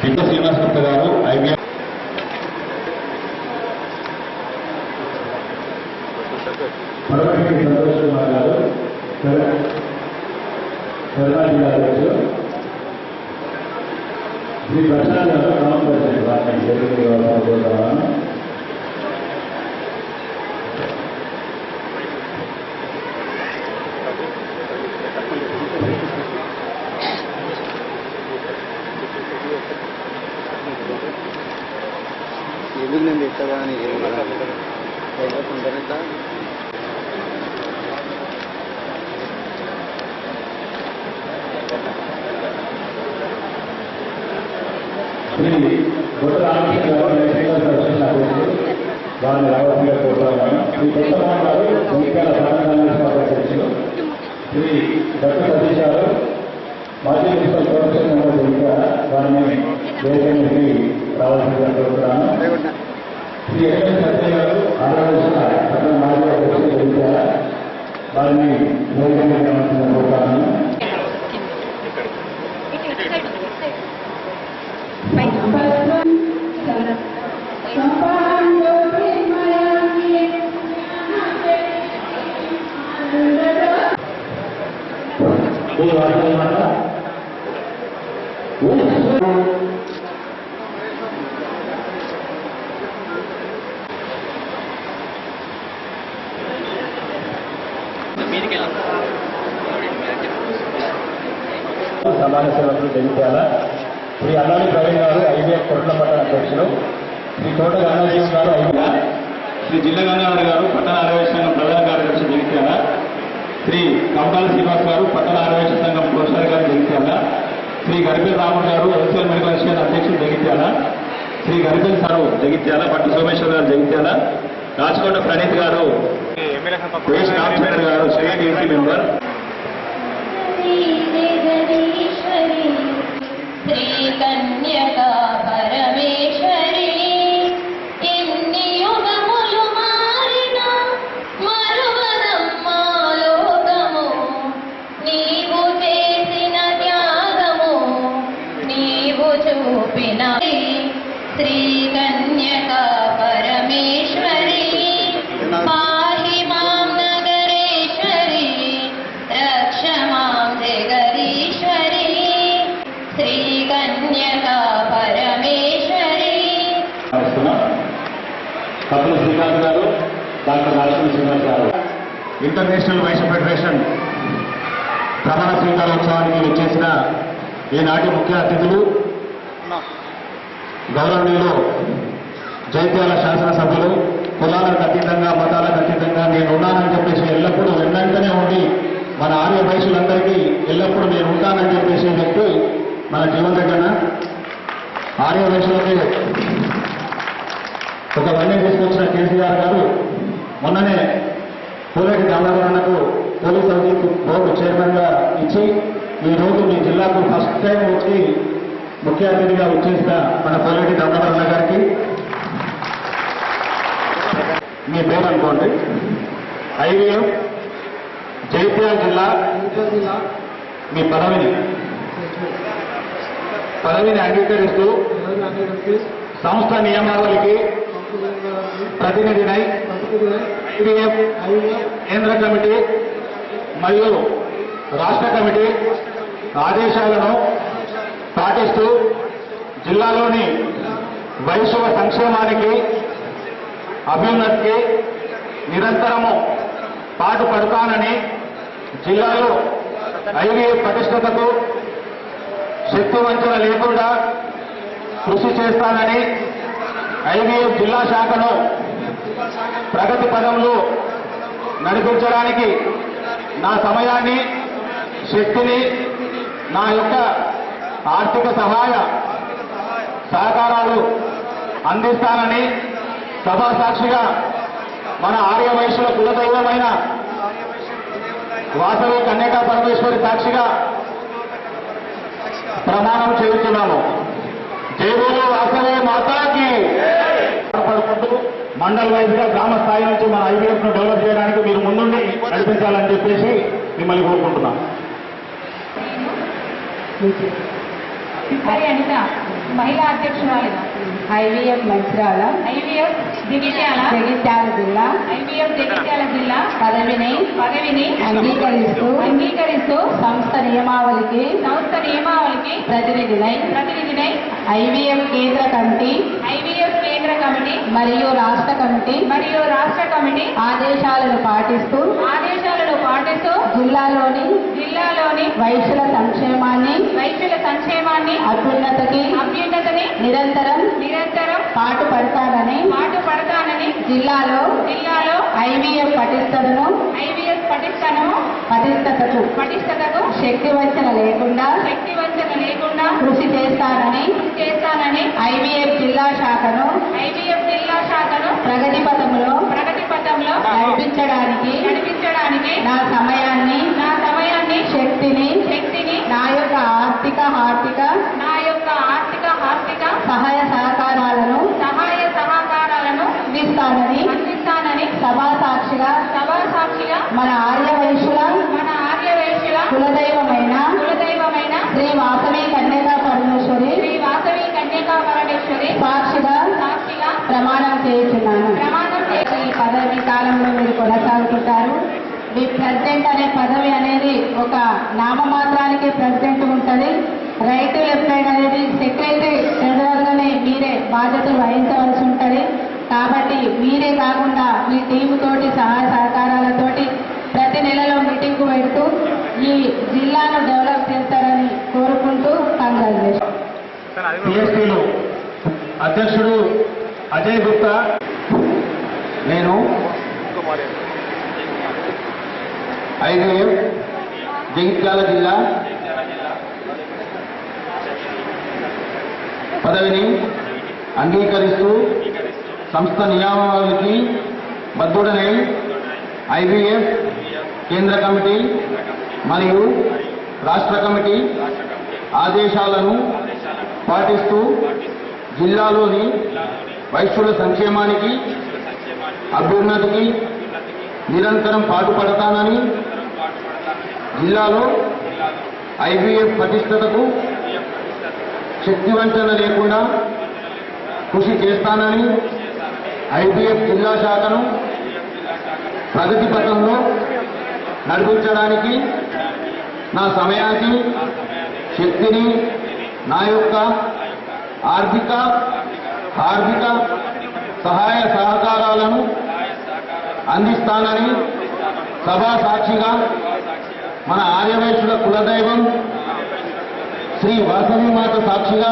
ఇంకా శ్రీనివాస్ గుప్తా గారు ఐబీఎం సంతోష్ కుమార్ గారు జిల్లా అధ్యక్షులు శ్రీ ప్రశాంత్ గారు గ్రామ ప్రెసిడెంట్ ఎందుకు నేను పెట్టగా అని వారిని రావాల్సిందిగా కోరుతున్నాను. శ్రీ కొత్తమాన్ గారు జగిత్యాల అధ్యక్షులు, శ్రీ డాక్టర్ సతీష్ గారు మాజీ మున్సిపల్ కార్పొరేషన్ మెంబర్ జగిత్యాల, వారిని వేదికకి రావాల్సిందిగా కోరుతున్నాను. శ్రీ ఎస్ఎన్ సత్య గారు ఆంధ్రప్రదేశ్ మాజీ అధ్యక్షులు జగిత్యాల, వారిని వేదికకి రావాల్సిందిగా కోరుతున్నాను. సమాజ సేవకులు జగిత్యాల, శ్రీ అల్లాడి ప్రవీణ్ గారు ఐబీఎఫ్ కొట్ల పట్టణ అధ్యక్షులు, శ్రీ తోట గంగాజీవం గారు ఐబీఎఫ్, శ్రీ జిల్లా గంగాధర్ గారు పట్టణ ఆరవేశ సంఘం ప్రధాన కార్యదర్శి జగిత్యాల, శ్రీ కమటాల శ్రీనివాస్ గారు పట్టణ ఆరవేశ సంఘం ప్రొఫెసర్ గారు జగిత్యాల, శ్రీ గరిపేల్ రాముడు గారు హోల్సేల్ మెడికల్ అసోసియేషన్ అధ్యక్షులు జగిత్యాల, శ్రీ గరిపేల్ సారు జగిత్యాల, పట్టు సోమేశ్వర్ గారు జగిత్యాల, రాచకొండ ప్రణీత్ గారు, వేష్ రామచంద్ర గారు state UP member, Sri Kanyaka Parameswari ఎన్ని యుగములు మారిన మరువదమ్మా లోకము, నీవు చేసిన త్యాగము నీవు చూపిన శ్రీ కన్యకా పరమేశ్వరి పాహి మాం నగరేశ్వరి రక్ష మాం జగదీశ్వరి శ్రీ కన్యకా పరమేశ్వరి. కపుల శ్రీకాంత్ గారు, డాక్టర్ రాజేంద్ర శ్రీనివాస్ గారు, ఇంటర్నేషనల్ వైశ్య ఫెడరేషన్ ప్రమాణ స్వీకారోత్సవానికి వచ్చేసిన ఈనాటి ముఖ్య అతిథులు గౌరవనీయులు జగిత్యాల శాసనసభ్యులు, కులాలకు అతీతంగా మతాలకు అతీతంగా నేను ఉన్నానని చెప్పేసి ఎల్లప్పుడూ వెన్నంటనే ఉండి మన ఆర్య వైశ్యులందరికీ ఎల్లప్పుడూ నేను ఉంటానని చెప్పేసి వ్యక్తి మన జీవన్ దగ్గర ఆర్య వైశ్యులకి ఒక వన్యం తీసుకొచ్చిన కేసీఆర్ గారు మొన్ననే కోలేటి దామోదరన్నకు పోలీస్ సర్వీస్ బోర్డు చైర్మన్ గా ఇచ్చి ఈ రోజు మీ జిల్లాకు ఫస్ట్ టైం వచ్చి ముఖ్య అతిథిగా వచ్చేసిన మన కోలేటి దామోదరన్న గారికి మీ పేరు అనుకోండి. ఐవీఎఫ్ జగిత్యాల జిల్లా మీ పదవిని అంగీకరిస్తూ సంస్థ నియమావళికి ప్రతినిధినై ఐవీఎఫ్ కేంద్ర కమిటీ మరియు రాష్ట్ర కమిటీ ఆదేశాలను పాటిస్తూ జిల్లాలోని వైశ్వ సంక్షేమానికి అభ్యున్నతికి నిరంతరము పాటుపడతానని, జిల్లాలో ఐవీఎఫ్ పటిష్టతకు శక్తి వంచన లేకుండా కృషి చేస్తానని, ఐవీఎఫ్ జిల్లా శాఖను ప్రగతి పదంలో నడిపించడానికి నా సమయాన్ని, శక్తిని, నా యొక్క ఆర్థిక సహకారాలు అందిస్తానని సభా సాక్షిగా మన ఆర్య వైశ్యుల కులదైవమైన వాసవి కన్యకా పరమేశ్వరి సాక్షిగా ప్రమాణం చేస్తున్నాము. జై బోలో వాసవి మాతాకి. మండల్ వైజ్ గా గ్రామ స్థాయి నుంచి మన ఐవీఎఫ్ ను డెవలప్ చేయడానికి మీరు ముందుండి నడిపించాలని చెప్పేసి మిమ్మల్ని కోరుకుంటున్నాం. మరి అనిత మహిళా అధ్యక్షురాలిగా ఐవీఎఫ్ మంచిర్యాల ఐవీఎఫ్ జగిత్యాల జిల్లా ఐవీఎఫ్ జగిత్యాల జిల్లా పదవిని అంగీకరిస్తూ సంస్థ నియమావళికి ప్రతినిధినై ఐవీఎఫ్ కేంద్ర కమిటీ మరియు రాష్ట్ర కమిటీ ఆదేశాలను పాటిస్తూ జిల్లాలోని వైశ్యుల సంక్షేమాన్ని అభ్యున్నతికి నిరంతరం పాటుపడతానని జిల్లాలో ఐవీఎఫ్ పటిష్టతకు శక్తి వంచన లేకుండా కృషి చేస్తానని ఐవీఎఫ్ జిల్లా శాఖను ప్రగతి పథంలో నడిపించడానికి నా సమయాన్ని శక్తిని నా యొక్క ఆర్థిక సహాయ సహకారాలను అందిస్తానని సభా సాక్షిగా మన ఆర్యవైశ్యుల కులదైవమైన శ్రీ వాసవి కన్యకా పరమేశ్వరి సాక్షిగా ప్రమాణం చేస్తున్నాను. ఈ పదవి కాలంలో మీరు కొనసాగుతుంటారు. మీ ప్రెసిడెంట్ అనే పదవి అనేది ఒక నామమాత్రానికి ప్రెసిడెంట్ ఉంటుంది. రైట్ లెఫ్ట్ హ్యాండ్ అనేది సెక్రటరీ జనరల్గానే మీరే బాధ్యతలు వహించవలసి ఉంటుంది. కాబట్టి మీరే కాకుండా మీ టీము తోటి సహాయ సహకారాలతోటి ప్రతి నెలలో మీటింగ్కు పెడుతూ ఈ జిల్లాను డెవలప్ చేస్తారని కోరుకుంటూ కంగ్రాచులేషన్. పిఎస్టీలో అధ్యక్షుడు అజయ్ గుప్తా. నేను ఐవీఎఫ్ జగిత్యాల జిల్లా పదవిని అంగీకరిస్తూ సంస్థ నియామకానికి బద్ధుడనై ఐవీఎఫ్ కేంద్ర కమిటీ మరియు రాష్ట్ర కమిటీ ఆదేశాలను పాటిస్తూ జిల్లాలోని వైశ్యుల సంక్షేమానికి అభ్యున్నతికి నిరంతరం పాటుపడతానని జిల్లాలో ఐవీఎఫ్ పటిష్టతకు శక్తివంచన లేకుండా కృషి చేస్తానని ఐవీఎఫ్ జిల్లా శాఖను ప్రగతి పథంలో నడిపించడానికి నా సమయానికి శక్తిని నా యొక్క ఆర్థిక సహాయ సహకారాలను అందిస్తానని సభా సాక్షిగా మన ఆర్యవైశ్యుల కులదైవం శ్రీ వాసవి మాత సాక్షిగా